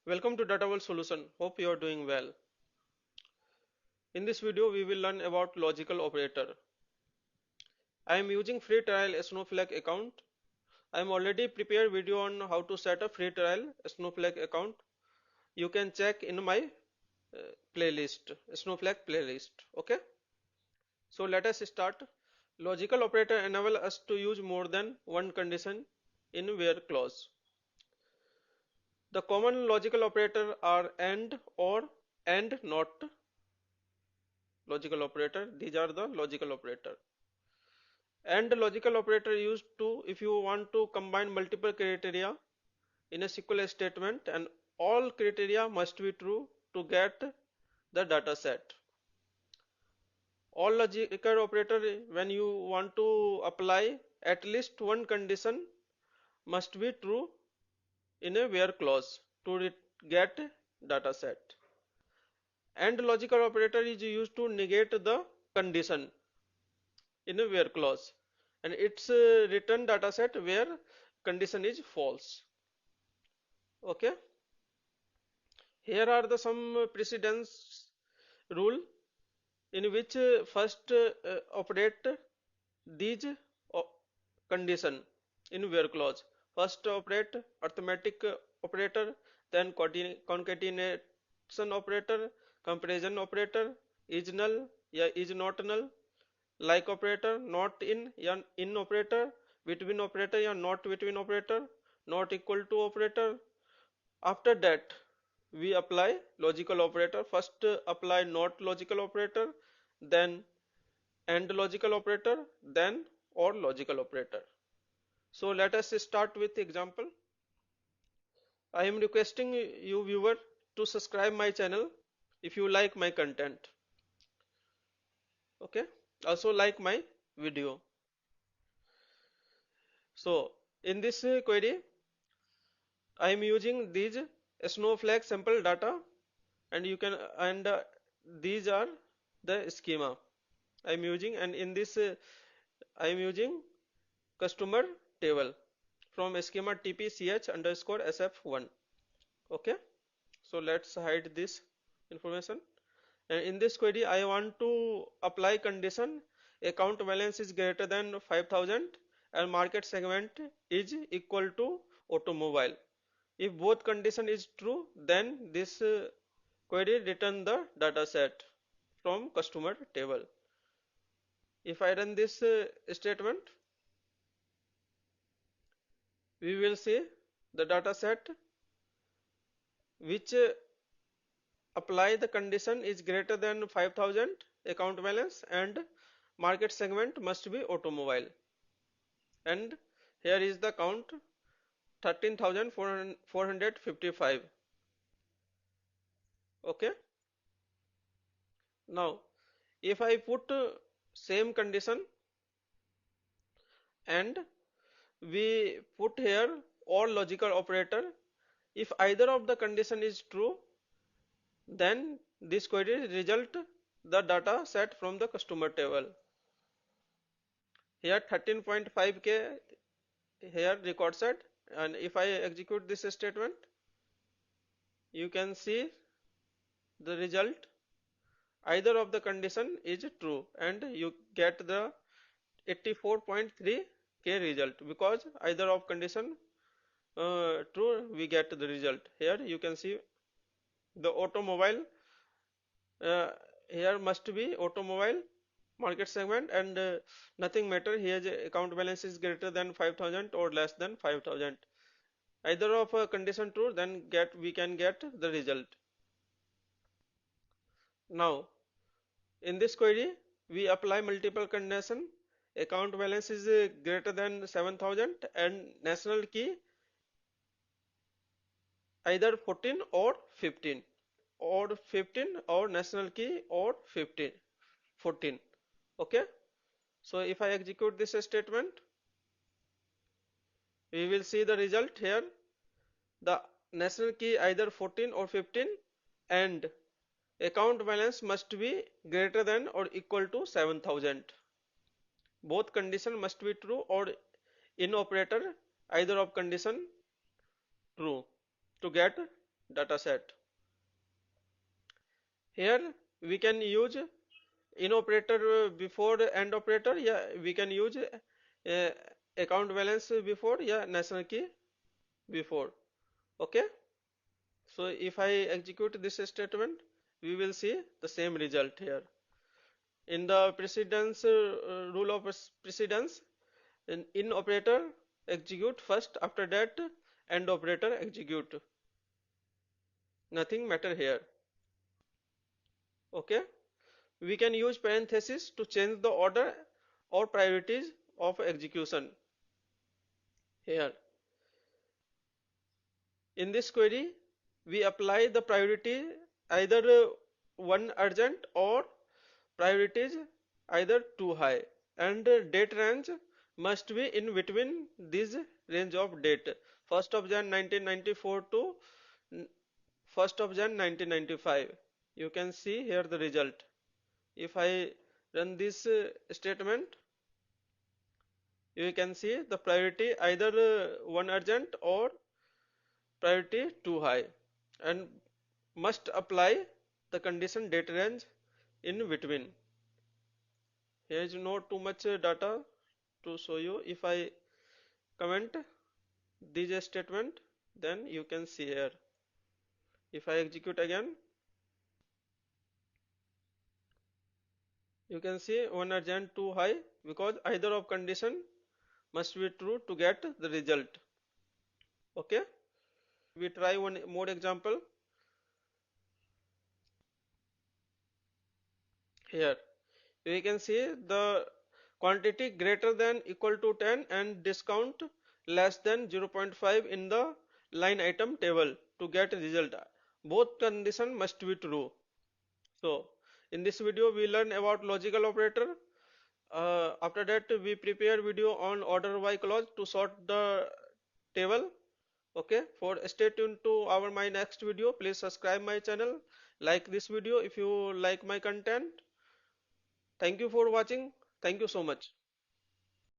Welcome to Data World Solution. Hope you are doing well. In this video, we will learn about logical operator. I am using free trial Snowflake account. I am already prepared video on how to set a free trial Snowflake account. You can check in my playlist, Snowflake playlist. Okay. So let us start. Logical operator enable us to use more than one condition in where clause. The common logical operator are and, or, and, not logical operator. These are the logical operator. And the logical operator used to if you want to combine multiple criteria in a SQL statement, and all criteria must be true to get the data set. All logical operator, when you want to apply at least one condition, must be true in a where clause to get data set. And logical operator is used to negate the condition in a where clause, and it's a return data set where condition is false. Okay, here are the some precedence rule in which first operate these condition in where clause. First operate arithmetic operator, then concatenation operator, comparison operator, is null, yeah, is not null, like operator, not in, yeah, in operator, between operator, yeah, not between operator, not equal to operator. After that we apply logical operator. First apply not logical operator, then and logical operator, then or logical operator. So let us start with example. I am requesting you viewer to subscribe my channel if you like my content. Okay, also like my video. So in this query I am using these Snowflake sample data, and you can these are the schema I am using, and in this I am using customer table from schema tpch underscore sf1. Okay, so let's hide this information. And in this query I want to apply condition account balance is greater than 5000 and market segment is equal to automobile. If both condition is true, then this query return the data set from customer table. If I run this statement, we will see the data set which apply the condition is greater than 5000 account balance and market segment must be automobile, and here is the count 13,455. Okay, now if I put same condition and we put here or logical operator, if either of the condition is true, then this query result the data set from the customer table. Here 13.5k here record set, and if I execute this statement, you can see the result either of the condition is true, and you get the 84.3k result because either of condition true, we get the result. Here you can see the automobile, uh, here must be automobile market segment, and nothing matter here account balance is greater than 5000 or less than 5000. Either of a condition true, then we can get the result. Now in this query we apply multiple condition. Account balance is greater than 7000 and national key either 14 or 15, or 15 or national key or 15 14. Okay, so if I execute this statement, we will see the result here. The national key either 14 or 15 and account balance must be greater than or equal to 7000. Both condition must be true, or in operator either of condition true to get data set. Here we can use in operator before and operator. Yeah, we can use account balance before, yeah, national key before. Okay, so if I execute this statement, we will see the same result here. In the precedence rule of precedence, in operator execute first, after that and operator execute, nothing matter here. Okay, we can use parenthesis to change the order or priorities of execution. Here in this query we apply the priority either one urgent or priorities either too high, and date range must be in between this range of date, 1st of Jan 1994 to 1st of Jan 1995. You can see here the result. If I run this statement, you can see the priority either one urgent or priority too high, and must apply the condition date range in between. Here is not too much data to show you. If I comment this statement, then you can see here. If I execute again, you can see one urgent too high, because either of condition must be true to get the result. Okay, we try one more example. Here we can see the quantity greater than equal to 10 and discount less than 0.5 in the line item table to get result. Both condition must be true. So in this video we learn about logical operator. After that we prepare video on order by clause to sort the table. Okay, for stay tuned to our my next video. Please subscribe my channel, like this video if you like my content. Thank you for watching. Thank you so much.